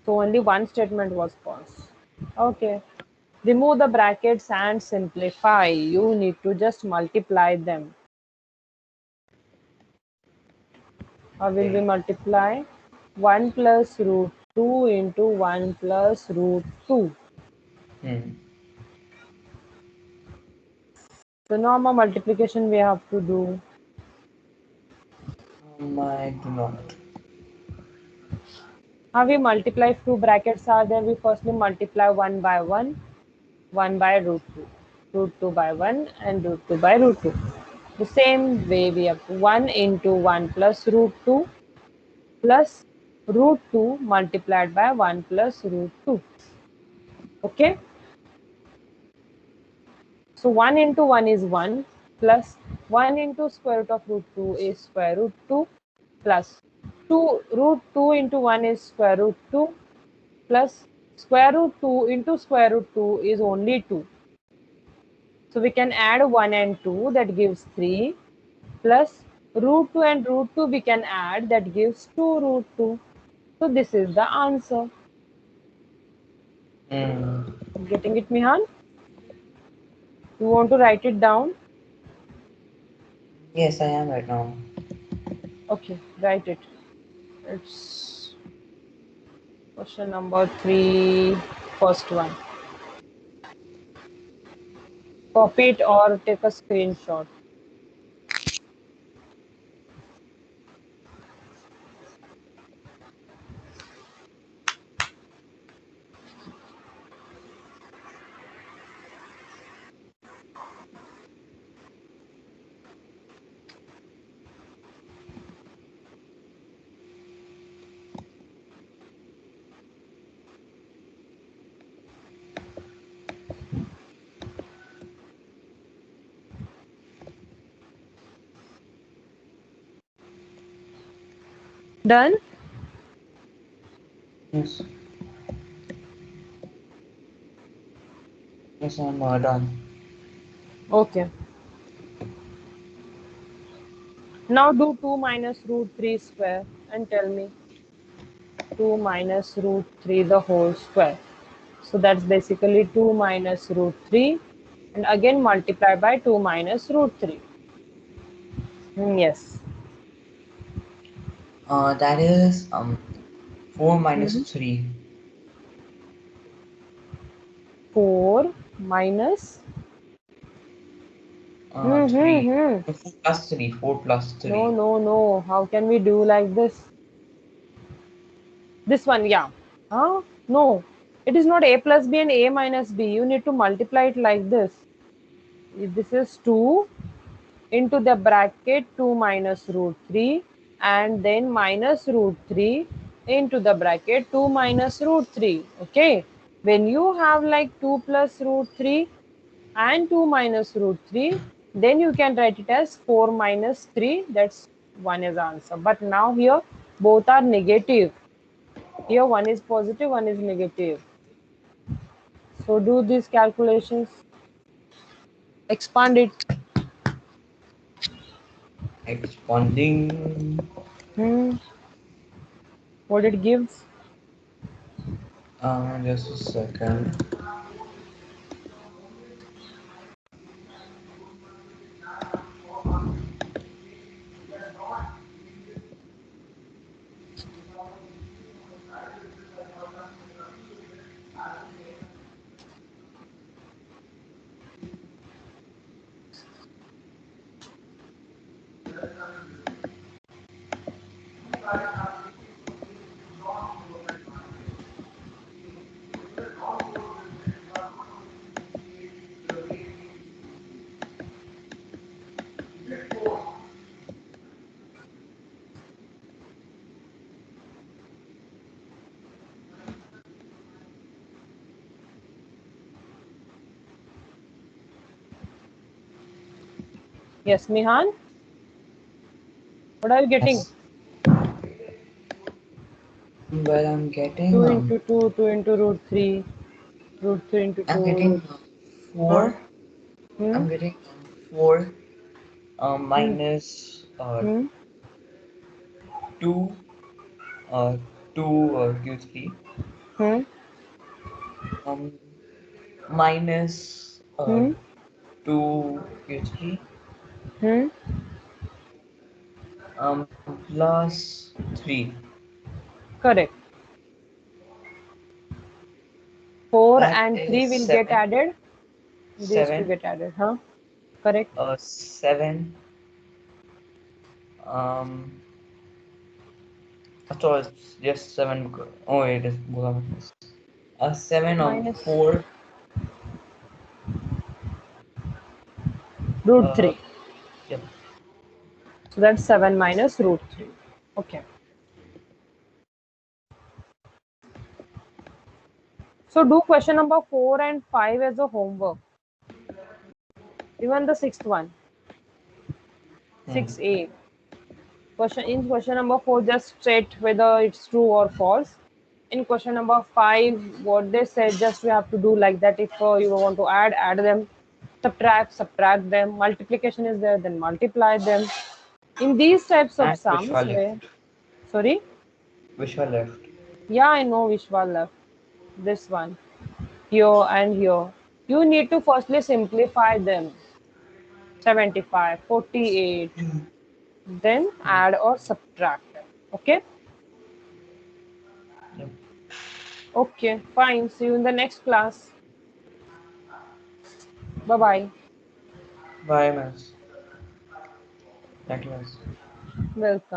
So only one statement was false. Okay. Remove the brackets and simplify. You need to just multiply them. How will we Okay. multiply? 1 plus root 2 into 1 plus root 2. Hmm. The normal multiplication we have to do. I do not. How we multiply if two brackets are there? We firstly multiply 1 by 1 by root 2. Root 2 by 1 and root 2 by root 2. The same way we have 1 into 1 plus root 2 plus root 2 multiplied by 1 plus root 2. Okay? So 1 into 1 is 1 plus 1 into square root of root 2 is square root 2 plus 2 root 2 into 1 is square root 2 plus square root 2 into square root 2 is only 2. So we can add 1 and 2, that gives 3 plus root 2 and root 2 we can add, that gives 2 root 2. So this is the answer. Hmm. Getting it, Mihan? You want to write it down? Yes, I am right now. Okay, write it. It's question number 3, first one. Copy it or take a screenshot. Done? Yes. Yes, I'm done. Okay. Now do 2 minus root 3 square and tell me 2 minus root 3 the whole square. So that's basically 2 minus root 3 and again multiply by 2 minus root 3. Yes. That is 4 minus Mhm. 3. 4 minus 3. Mm-hmm. 4 plus 3. 4 plus No, 3. no, no. How can we do like this? This one, yeah. Huh? No. It is not a plus b and a minus b. You need to multiply it like this. This is 2 into the bracket 2 minus root 3 and then minus root 3 into the bracket 2 minus root 3. Okay. When you have like 2 plus root 3 and 2 minus root 3, then you can write it as 4 minus 3. That's one is answer. But now here both are negative. Here one is positive, one is negative. So do these calculations. Expand it. Expanding. What it gives. Just a second. Yes, Mihan. What are you getting? Yes. Well, I'm getting 2 into 2, 2 into root 3, root 3 into 2, I'm getting root. Huh? 4. Hmm? I'm getting 4 Hmm? minus Hmm? 2 2 Q3 Hmm? um minus Hmm? 2 Q3 Hmm? plus 3. Correct. 4 That and 3 is will get 7. added. These two 7. get added, huh? Correct. 7. Um, so it's just 7. Oh, it is both of us. 7 Minus 4. root Uh, 3. yep. So that's 7 minus root 3. Okay. So do question number 4 and 5 as a homework. Even the sixth one, Hmm. 6a. Question number 4, just state whether it's true or false. In question number 5, what they said, just we have to do like that. If you want to add them, subtract them. Multiplication is there, then multiply them. In these types of And sums, Vishwa left. where, sorry, Vishwa left. yeah, I know Vishwa left. This one, here and here. You need to firstly simplify them. 75, 48. then add or subtract. Okay? Yep. Okay, fine. See you in the next class. Bye bye. Bye, Miss. Thank you, Miss. Welcome.